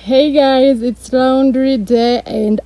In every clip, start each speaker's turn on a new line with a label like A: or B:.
A: Hey guys, it's laundry day and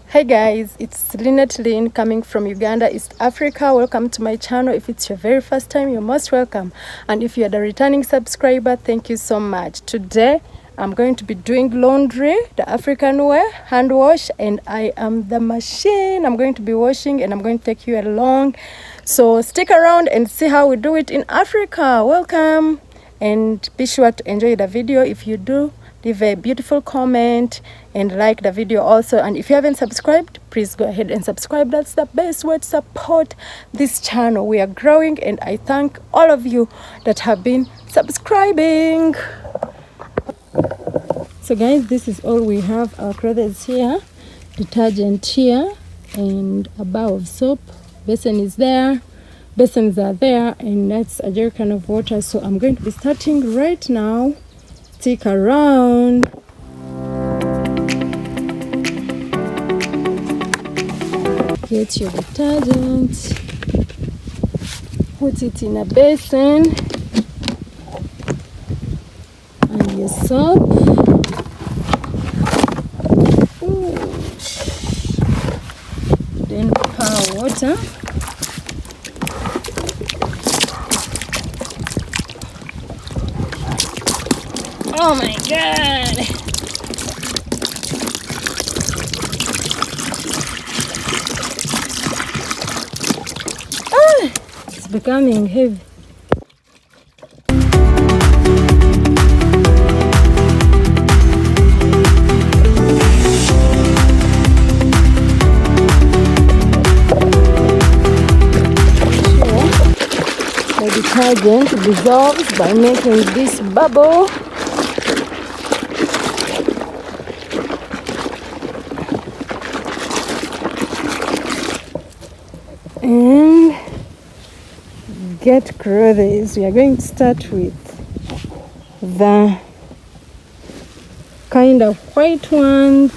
A: Hey guys, it's Lynette Lynn coming from Uganda, East Africa. Welcome to my channel. If it's your very first time, you're most welcome. And if you're the returning subscriber, thank you so much. Today, I'm going to be doing laundry, the African way, hand wash, and I am the machine. I'm going to be washing and I'm going to take you along. So stick around and see how we do it in Africa. Welcome. And be sure to enjoy the video. If you do, leave a beautiful comment and like the video also. And if you haven't subscribed, please go ahead and subscribe. That's the best way to support this channel. We are growing and I thank all of you that have been subscribing. So guys, this is all we have. Our clothes here, detergent here, and a bar of soap. Basin is there, basins are there, and that's a jerrycan of water. So I'm going to be starting right now. Stick around. Get your detergent, put it in a basin, and your soap. Then pour water. Oh my god! It's becoming heavy. The detergent dissolves by making this bubble. And get clothes. We are going to start with the kind of white ones.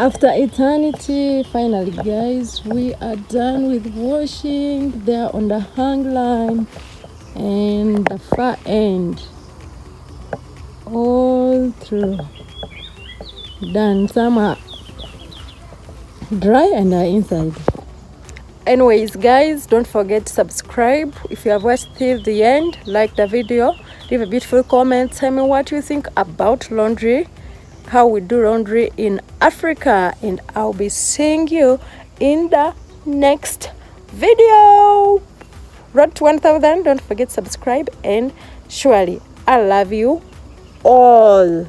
A: After eternity, finally guys, we are done with washing. There on the hang line and the far end, all through done. Some are dry and are inside. Anyways guys, don't forget to subscribe if you have watched till the end. Like the video, leave a beautiful comment, tell me what you think about laundry, how we do laundry in Africa, and I'll be seeing you in the next video. Road to 1000. Don't forget to subscribe, and surely I love you all.